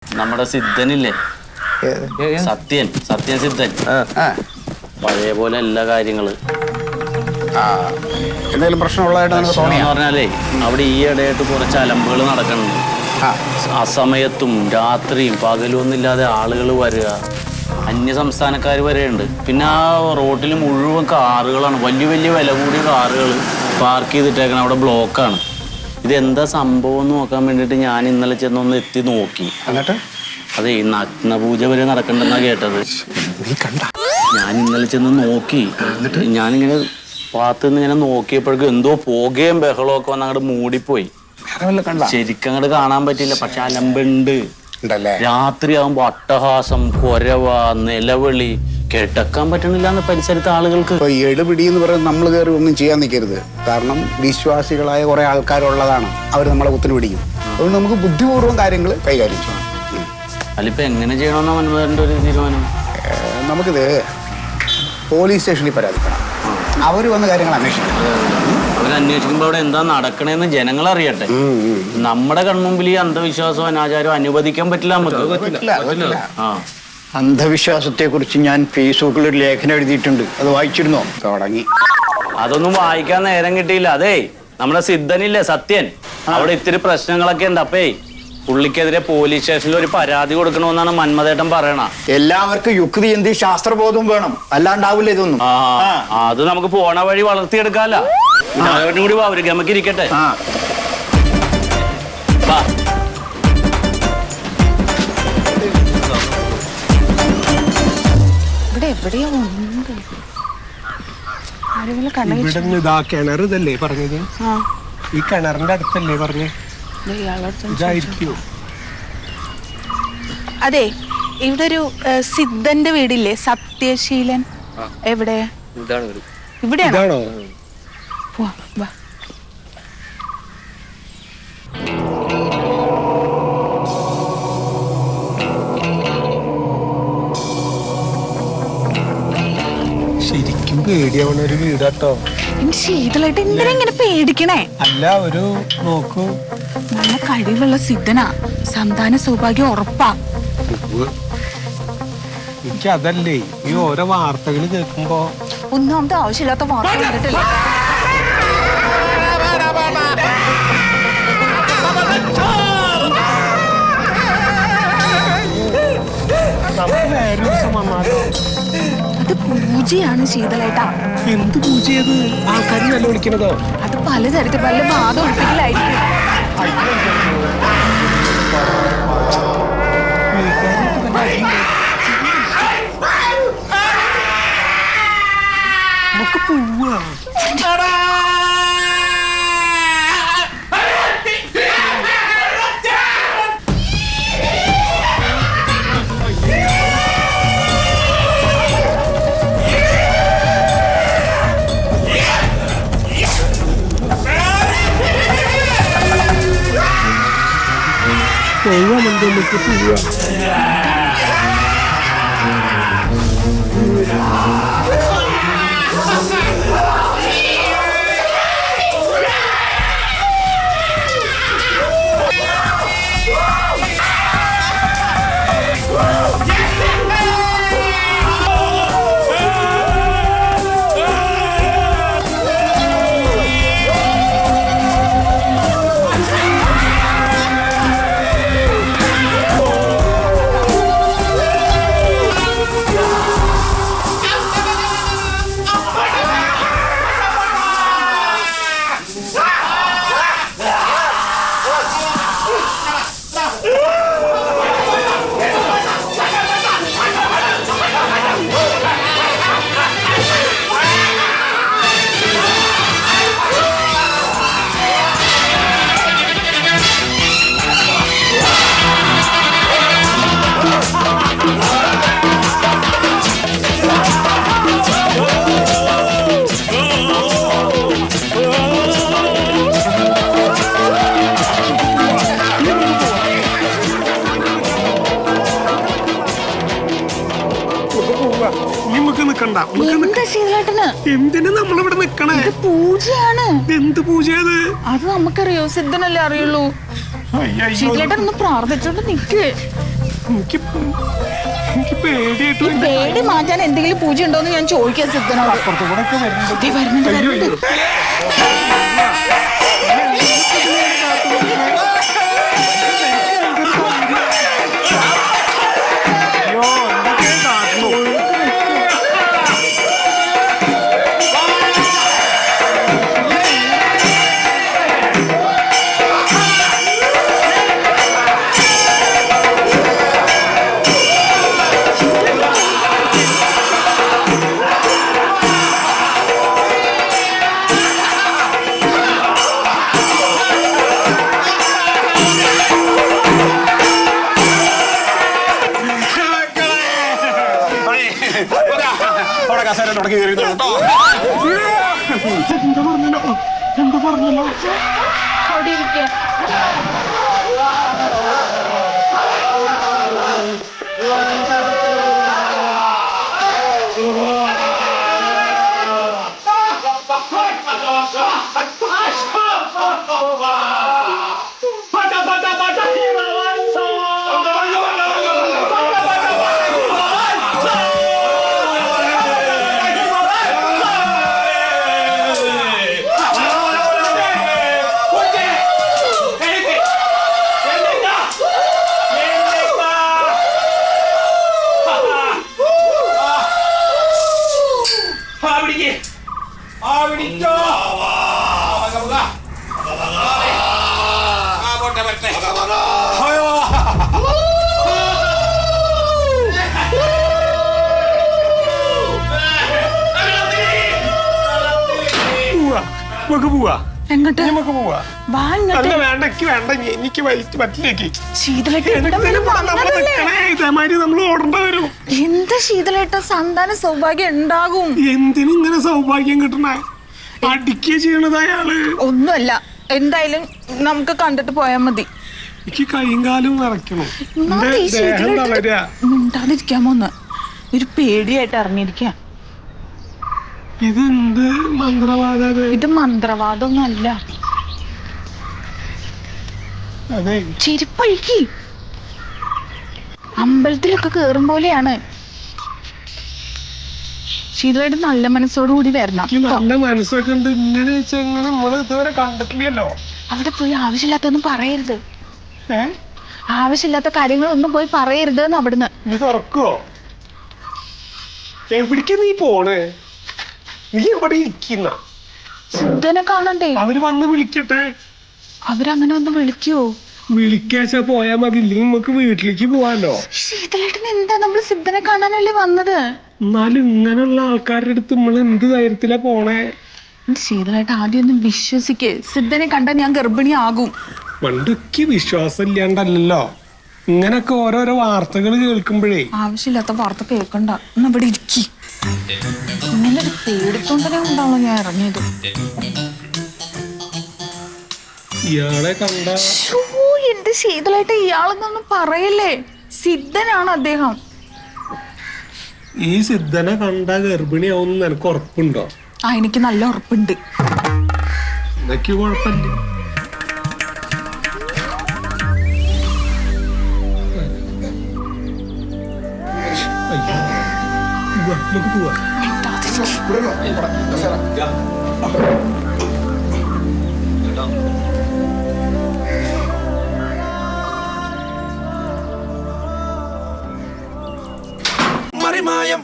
നമ്മുടെ സിദ്ധനില്ലേ, സത്യൻ സിദ്ധൻ. പഴയ പോലെ എല്ലാ കാര്യങ്ങള് എന്തെങ്കിലും പ്രശ്നമുള്ളതായിട്ട് പറഞ്ഞാലേ അവിടെ ഈ ഇടയായിട്ട് കുറച്ച് അലമ്പുകൾ നടക്കുന്നുണ്ട്. അസമയത്തും രാത്രിയും പകലും ഒന്നുമില്ലാതെ ആളുകൾ വരിക, അന്യ സംസ്ഥാനക്കാർ വരെയുണ്ട്. പിന്നെ ആ റോഡിൽ മുഴുവൻ കാറുകളാണ്, വലിയ വലിയ വില കൂടിയ കാറുകൾ പാർക്ക് ചെയ്തിട്ടേക്കണം. അവിടെ ബ്ലോക്കാണ്. ഇതെന്താ സംഭവം എന്ന് നോക്കാൻ വേണ്ടിയിട്ട് ഞാൻ ഇന്നലെ ചെന്നൊന്ന് എത്തി നോക്കി. അതെ, നഗ്നപൂജ വരെ നടക്കണ്ടെന്നാ കേട്ടത്. ഞാൻ ഇന്നലെ ചെന്ന് നോക്കി. ഞാനിങ്ങനെ ഭാഗത്തുനിന്ന് ഇങ്ങനെ നോക്കിയപ്പോഴേക്കും എന്തോ പുകയും ബഹളവും ഒക്കെ വന്ന് അങ്ങോട്ട് മൂടിപ്പോയി. ശരിക്കും അങ്ങോട്ട് കാണാൻ പറ്റില്ല. പക്ഷെ അലമ്പുണ്ട്. രാത്രിയാകുമ്പോ അട്ടഹാസം, കൊരവ, നിലവിളി, കിടക്കാൻ പറ്റണില്ല എന്ന് പരിസരത്തെ ആളുകൾക്ക്. എടുപിടി എന്ന് പറയുന്നത് നമ്മൾ കയറി ഒന്നും ചെയ്യാൻ നിൽക്കരുത്. കാരണം വിശ്വാസികളായ കുറെ ആൾക്കാരുള്ളതാണ്. അവർ നമ്മളെ കുത്തിന് പിടിക്കും. അതുകൊണ്ട് നമുക്ക് ബുദ്ധിപൂർവ്വം കാര്യങ്ങൾ കൈകാര്യം ചെയ്യണം. അതിലിപ്പോ എങ്ങനെ ചെയ്യണമെന്നാ മന്മഥന്റെ ഒരു തീരുമാനം? നമുക്കിത് പോലീസ് സ്റ്റേഷനിൽ പരാതിപ്പെടാം. അവർ വന്ന കാര്യങ്ങൾ അന്വേഷിക്കണം. അവരന്വേഷിക്കുമ്പോ അവിടെ എന്താ നടക്കണേന്ന് ജനങ്ങൾ അറിയട്ടെ. നമ്മുടെ കൺമുമ്പിൽ ഈ അന്ധവിശ്വാസവും അനാചാരവും അനുവദിക്കാൻ പറ്റില്ല നമുക്ക്. അന്ധവിശ്വാസത്തെ കുറിച്ച് ഞാൻ ഫേസ്ബുക്കിൽ ഒരു ലേഖനം എഴുതിയിട്ടുണ്ട്. അത് വായിച്ചിരുന്നോ? തുടങ്ങി. അതൊന്നും വായിക്കാൻ നേരം കിട്ടിയില്ല. അതേ, നമ്മുടെ സിദ്ധനില്ലേ, സത്യൻ, അവിടെ ഇത്തിരി പ്രശ്നങ്ങളൊക്കെ ഉണ്ട്. അപ്പേ പുള്ളിക്കെതിരെ പോലീസ് സ്റ്റേഷനിൽ ഒരു പരാതി കൊടുക്കണമെന്നാണ് മന്മഥേട്ടൻ പറയണ. എല്ലാവർക്കും യുക്തി എന്ത് ശാസ്ത്രബോധം വേണം, അല്ലാണ്ടാവില്ല ഇതൊന്നും. അത് നമുക്ക് പോണ വഴി വളർത്തിയെടുക്കാല്ല. കൂടി അവര് നമുക്ക് ഇരിക്കട്ടെ. കിണർ ഇതല്ലേ പറഞ്ഞത്? ഈ കിണറിന്റെ അടുത്തല്ലേ പറഞ്ഞേ? അതെ, ഇവിടെ ഒരു സിദ്ധന്റെ വീടില്ലേ, സത്യശീലൻ. എവിടെ? ഇവിടെയാണോ? ശരിക്കും പേടിയാവണ ഒരു വീടാട്ടോ. ശീതളായിട്ട് എന്തിനാ ഇങ്ങനെ പേടിക്കണേ? അല്ല, ഒരു നോക്കൂ, നല്ല കഴിവുള്ള സിദ്ധനാ. സന്താന സൗഭാഗ്യം ഉറപ്പാ. എനിക്ക് അതല്ലേ, ഈ ഓരോ വാർത്തകൾ കേൾക്കുമ്പോ ഒന്നാമത് ആവശ്യമില്ലാത്ത വാർത്ത കണ്ടിട്ടില്ല. അത് പൂജയാണ് ശീതളേട്ടാ. എന്ത് പൂജ ചെയ്ത് ആൾക്കാർ നല്ല വിളിക്കണതോ? അത് പലതരത്തിൽ പല ബാധ ഒഴിപ്പിക്കലായിരിക്കും. നമുക്ക് പോവാ. എന്തിനാ നമ്മളിവിടെ നിക്കണേ? പൂജയാണ്. എന്ത് പൂജയത്? അത് നമുക്കറിയോ, സിദ്ധനല്ലേ അറിയുള്ളൂ. ശീതളേട്ടൻ ഒന്ന് പ്രാർത്ഥിച്ചോണ്ട് നിക്ക്. എനിക്ക് പേടിയായിട്ട് ഈ പേടി മാറ്റാൻ എന്തെങ്കിലും പൂജ ഉണ്ടോന്ന് ഞാൻ ചോദിക്കാം സിദ്ധനോട്. ദേ വരുന്നുണ്ട്. അവിടെ ഇരിക്കുക. എങ്ങോട്ട്? വാ ഇങ്ങോട്ട്. എനിക്ക് പറ്റില്ലേക്ക്. ശീതളേട്ടൻ ഇവിടെ വരെ വന്നതല്ലേ? ഇതേമാതിരി നമ്മൾ ഓടേണ്ട വരും. എന്ത് ശീതളേട്ടൻ സന്താന സൗഭാഗ്യം ഉണ്ടാകും. എന്തിനിങ്ങനെ സൗഭാഗ്യം കിട്ടണ? അടിക്കുക ചെയ്യണത് അയാള്. ഒന്നുമല്ല, എന്തായാലും നമുക്ക് കണ്ടിട്ട് പോയാൽ മതി. എനിക്ക് കൈയും കാലും നിറയ്ക്കണം. മിണ്ടാതിരിക്കാമോ ഒന്ന്? ഒരു പേടിയായിട്ട് ഇറങ്ങിയിരിക്കാം. ഇതെന്ത് മന്ത്രവാദം? ഇത് മന്ത്രവാദമൊന്നും അല്ല. അതെ, ചെരുപ്പഴിക്ക്. അമ്പലത്തിലൊക്കെ കേറും പോലെയാണ്. ശീതളായിട്ട് നല്ല മനസ്സോടുകൂടി വരണം. നല്ല മനസ്സൊക്കെ ഉണ്ട്. ഇങ്ങനെ നമ്മൾ ഇതുവരെ കണ്ടിട്ടില്ലല്ലോ. അവിടെ പോയി ആവശ്യമില്ലാത്തൊന്നും പറയരുത്. ആവശ്യമില്ലാത്ത കാര്യങ്ങളൊന്നും പോയി പറയരുത് എന്ന് അവിടുന്ന്. നീ തുറക്കുവോ? എവിടേക്ക് നീ പോണേ? നീ എവിടെ ഇരിക്കുന്ന? സിദ്ധനെ കാണണ്ടേ? അവര് വന്ന് വിളിക്കട്ടെ. അവരങ്ങനെ ഒന്ന് വിളിക്കുവോ? വിളിക്കാച്ച പോയാ മതി. ഇല്ലെങ്കിൽ നമുക്ക് വീട്ടിലേക്ക് പോവാലോ. ശീതളേട്ടൻ എന്താ? നമ്മള് സിദ്ധനെ കാണാനല്ലേ വന്നത്. എന്നാലും ഇങ്ങനെയുള്ള ആൾക്കാരുടെ അടുത്ത് നമ്മൾ എന്ത് ധൈര്യത്തിലാ പോണേ? ശീതളേട്ടൻ ആദ്യം ഒന്ന് വിശ്വസിക്ക്. സിദ്ധനെ കണ്ടാൽ ഞാൻ ഗർഭിണിയാകും. പണ്ടൊക്കെ വിശ്വാസം ഇല്ലാണ്ടല്ലോ. ഇങ്ങനൊക്കെ ഓരോരോ വാർത്തകൾ കേൾക്കുമ്പോഴേ. ആവശ്യമില്ലാത്ത വാർത്ത കേൾക്കണ്ട. ഒന്ന് ഇവിടെ ഇരിക്കി. ഇങ്ങനെ ഒരു പേടിത്തോണ്ടനെ കൊണ്ടാണല്ലോ ഞാൻ ഇറങ്ങിയത്. ഇയാളെ കണ്ട എന്റെ ശീതളായിട്ട് ഇയാളെന്നൊന്നും പറയല്ലേ. സിദ്ധനാണ് അദ്ദേഹം. ഈ സിദ്ധനെ കണ്ട ഗർഭിണിയാവും നിനക്ക് ഉറപ്പുണ്ടോ? എനിക്ക് നല്ല ഉറപ്പുണ്ട്. ഇതൊക്കെ കുഴപ്പമില്ല. നമുക്ക് പോവാ. മറിമായം